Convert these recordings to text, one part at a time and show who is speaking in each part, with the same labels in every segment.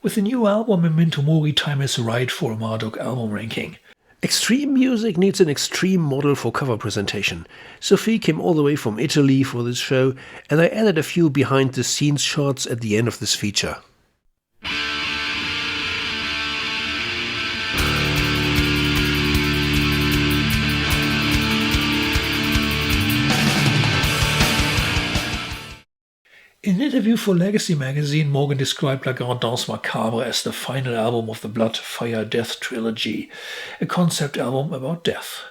Speaker 1: With the new album, Memento Mori, time is right for a Marduk album ranking.
Speaker 2: Extreme music needs an extreme model for cover presentation. Sophie came all the way from Italy for this show, and I added a few behind-the-scenes shots at the end of this feature.
Speaker 1: In an interview for Legacy magazine, Morgan described Danse Macabre as the final album of the Blood, Fire, Death trilogy, a concept album about death.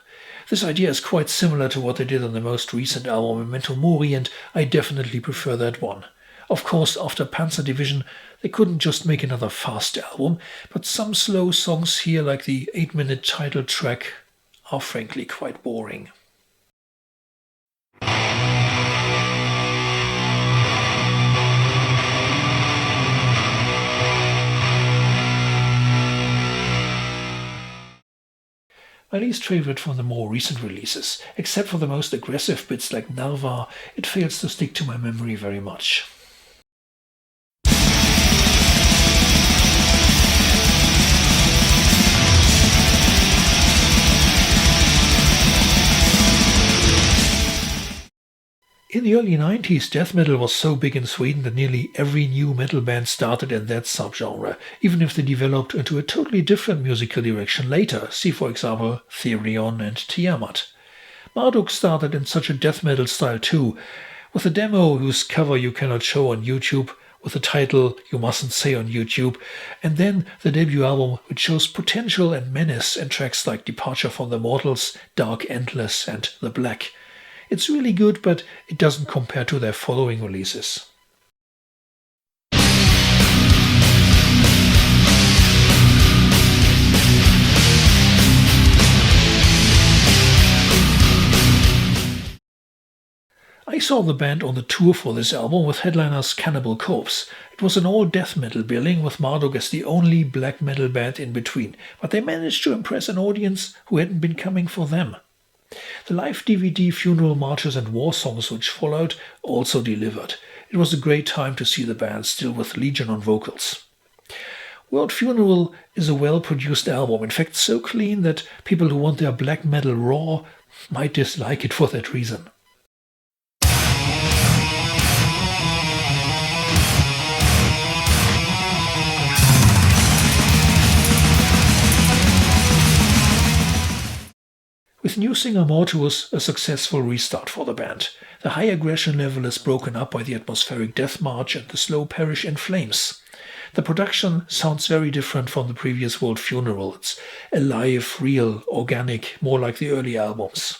Speaker 1: This idea is quite similar to what they did on the most recent album, Memento Mori, and I definitely prefer that one. Of course, after Panzer Division, they couldn't just make another fast album, but some slow songs here, like the 8-minute title track, are frankly quite boring. My least favorite from the more recent releases. Except for the most aggressive bits like Narva, it fails to stick to my memory very much. In the early 90s, death metal was so big in Sweden that nearly every new metal band started in that subgenre, even if they developed into a totally different musical direction later. See, for example, Therion and Tiamat. Marduk started in such a death metal style too, with a demo whose cover you cannot show on YouTube, with a title you mustn't say on YouTube, and then the debut album which shows potential and menace in tracks like Departure from the Mortals, Dark Endless and The Black. It's really good, but it doesn't compare to their following releases. I saw the band on the tour for this album with headliners Cannibal Corpse. It was an all-death metal billing with Marduk as the only black metal band in between, but they managed to impress an audience who hadn't been coming for them. The live DVD Funeral Marches and War Songs which followed also delivered. It was a great time to see the band still with Legion on vocals. World Funeral is a well-produced album, in fact so clean that people who want their black metal raw might dislike it for that reason. With new singer Mortuus, a successful restart for the band. The high aggression level is broken up by the atmospheric death march and the slow Perish in Flames. The production sounds very different from the previous World Funeral. It's alive, real, organic, more like the early albums.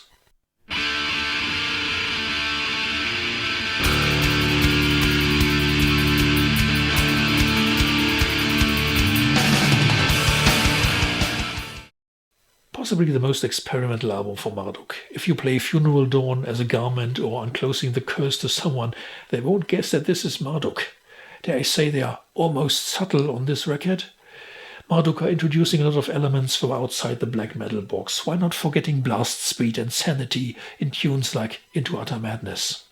Speaker 1: Possibly the most experimental album for Marduk. If you play Funeral Dawn as a garment or unclosing the curse to someone, they won't guess that this is Marduk. Dare I say they are almost subtle on this record? Marduk are introducing a lot of elements from outside the black metal box. Why not forgetting blast speed and sanity in tunes like Into Utter Madness?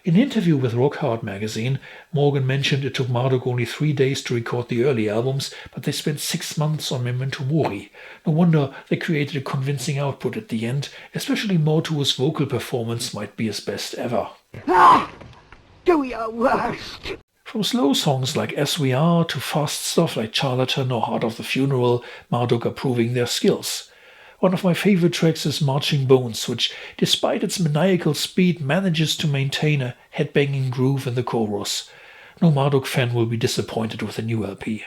Speaker 1: In an interview with Rock Hard magazine, Morgan mentioned it took Marduk only 3 days to record the early albums, but they spent 6 months on Memento Mori. No wonder they created a convincing output at the end, especially Mortuus' vocal performance might be his best ever.
Speaker 3: Do your worst!
Speaker 1: From slow songs like As We Are to fast stuff like Charlatan or Heart of the Funeral, Marduk are proving their skills. One of my favorite tracks is Marching Bones, which, despite its maniacal speed, manages to maintain a headbanging groove in the chorus. No Marduk fan will be disappointed with the new LP.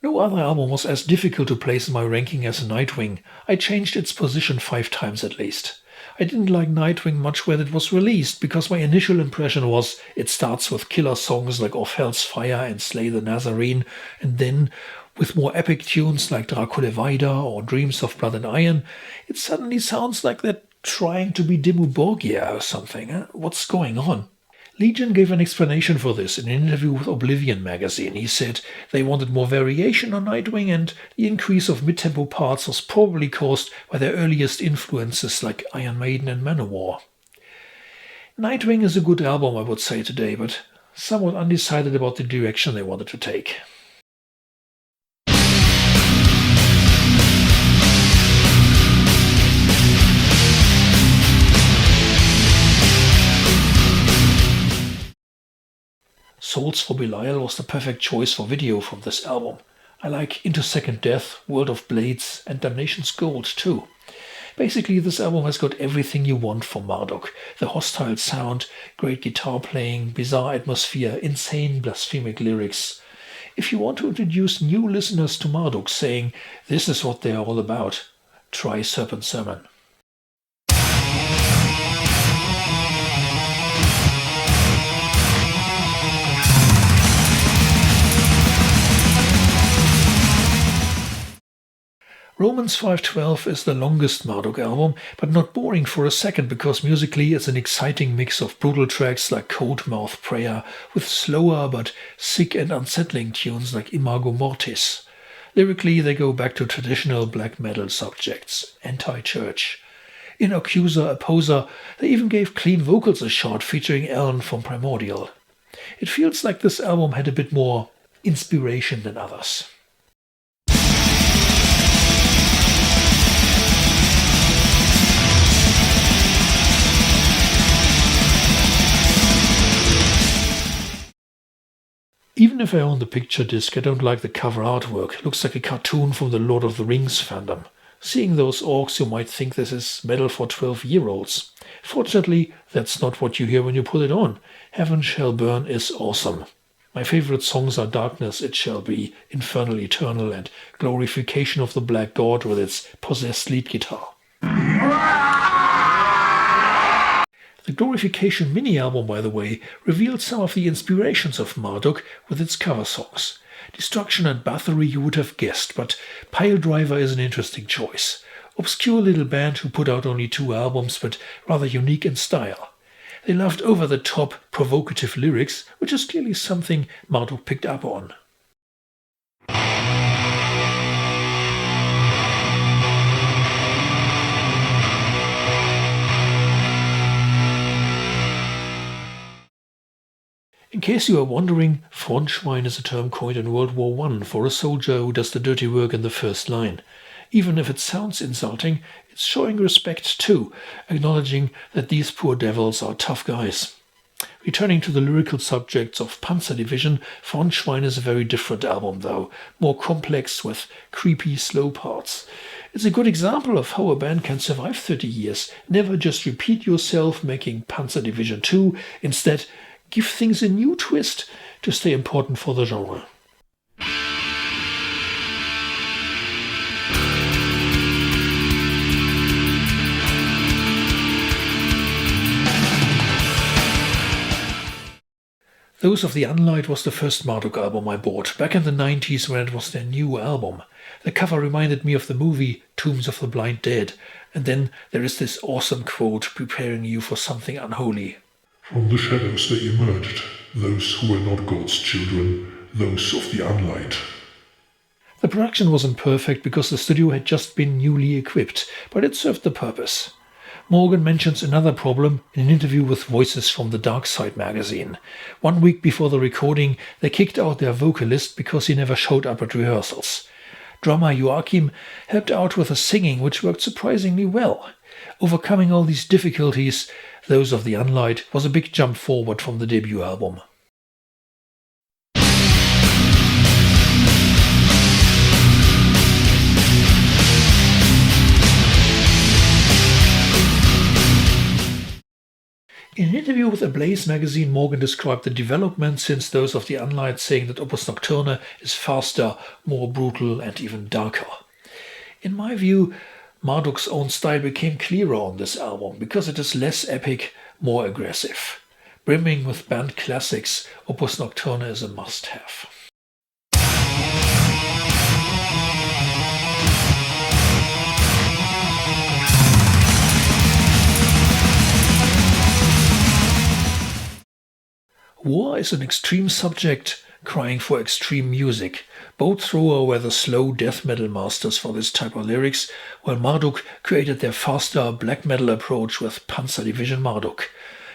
Speaker 1: No other album was as difficult to place in my ranking as Nightwing. I changed its position 5 times at least. I didn't like Nightwing much when it was released, because my initial impression was it starts with killer songs like Of Hell's Fire and Slay the Nazarene, and then, with more epic tunes like Dracula Vaida or Dreams of Blood and Iron, it suddenly sounds like that trying to be Dimmu Borgir or something. Huh? What's going on? Legion gave an explanation for this in an interview with Oblivion magazine. He said they wanted more variation on Nightwing, and the increase of mid-tempo parts was probably caused by their earliest influences like Iron Maiden and Manowar. Nightwing is a good album, I would say today, but somewhat undecided about the direction they wanted to take. Souls for Belial was the perfect choice for video from this album. I like Into Second Death, World of Blades, and Damnation's Gold too. Basically, this album has got everything you want from Marduk. The hostile sound, great guitar playing, bizarre atmosphere, insane blasphemic lyrics. If you want to introduce new listeners to Marduk saying, this is what they are all about, try Serpent Sermon. Romans 5:12 is the longest Marduk album, but not boring for a second because musically it's an exciting mix of brutal tracks like Cold Mouth Prayer with slower but sick and unsettling tunes like Imago Mortis. Lyrically they go back to traditional black metal subjects, anti-church. In Accuser, Opposer, they even gave clean vocals a shot featuring Ellen from Primordial. It feels like this album had a bit more inspiration than others. Even if I own the picture disc, I don't like the cover artwork. It looks like a cartoon from the Lord of the Rings fandom. Seeing those orcs, you might think this is metal for 12-year-olds. Fortunately, that's not what you hear when you put it on. Heaven Shall Burn is awesome. My favorite songs are Darkness It Shall Be, Infernal Eternal, and Glorification of the Black God with its possessed lead guitar. The Glorification mini-album, by the way, revealed some of the inspirations of Marduk with its cover songs. Destruction and Bathory you would have guessed, but Piledriver is an interesting choice. Obscure little band who put out only 2 albums, but rather unique in style. They loved over-the-top, provocative lyrics, which is clearly something Marduk picked up on. In case you are wondering, Frontschwein is a term coined in World War I for a soldier who does the dirty work in the first line. Even if it sounds insulting, it's showing respect too, acknowledging that these poor devils are tough guys. Returning to the lyrical subjects of Panzer Division, Frontschwein is a very different album though, more complex with creepy slow parts. It's a good example of how a band can survive 30 years. Never just repeat yourself making Panzer Division 2, instead give things a new twist to stay important for the genre. Those of the Unlight was the first Marduk album I bought, back in the 90s when it was their new album. The cover reminded me of the movie Tombs of the Blind Dead, and then there is this awesome quote preparing you for something unholy.
Speaker 4: From the shadows they emerged, those who were not God's children, those of the Unlight.
Speaker 1: The production wasn't perfect because the studio had just been newly equipped, but it served the purpose. Morgan mentions another problem in an interview with Voices from the Dark Side magazine. 1 week before the recording, they kicked out their vocalist because he never showed up at rehearsals. Drummer Joachim helped out with the singing, which worked surprisingly well. Overcoming all these difficulties, Those of the Unlight was a big jump forward from the debut album. In an interview with Ablaze magazine, Morgan described the development since Those of the Unlight, saying that Opus Nocturne is faster, more brutal and even darker. In my view, Marduk's own style became clearer on this album because it is less epic, more aggressive. Brimming with band classics, Opus Nocturne is a must-have. War is an extreme subject, crying for extreme music. Both Thrower were the slow death metal masters for this type of lyrics, while Marduk created their faster black metal approach with Panzer Division Marduk.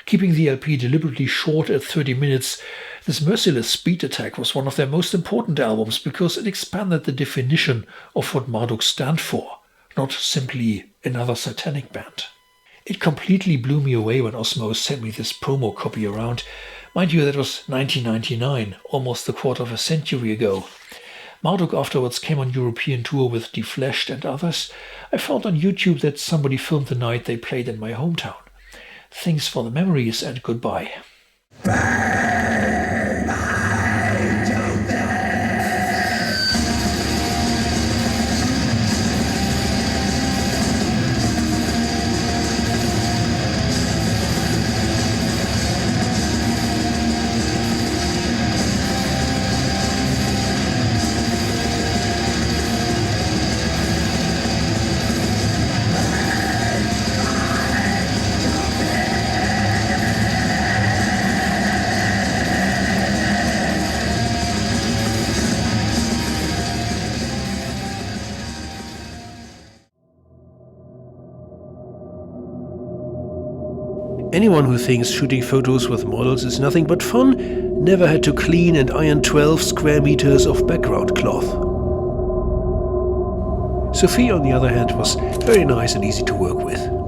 Speaker 1: Keeping the LP deliberately short at 30 minutes, this merciless speed attack was one of their most important albums because it expanded the definition of what Marduk stand for, not simply another satanic band. It completely blew me away when Osmo sent me this promo copy around. Mind you, that was 1999, almost a quarter of a century ago. Marduk afterwards came on European tour with Defleshed and others. I found on YouTube that somebody filmed the night they played in my hometown. Thanks for the memories and goodbye.
Speaker 2: Anyone who thinks shooting photos with models is nothing but fun never had to clean and iron 12 square meters of background cloth. Sophie, on the other hand, was very nice and easy to work with.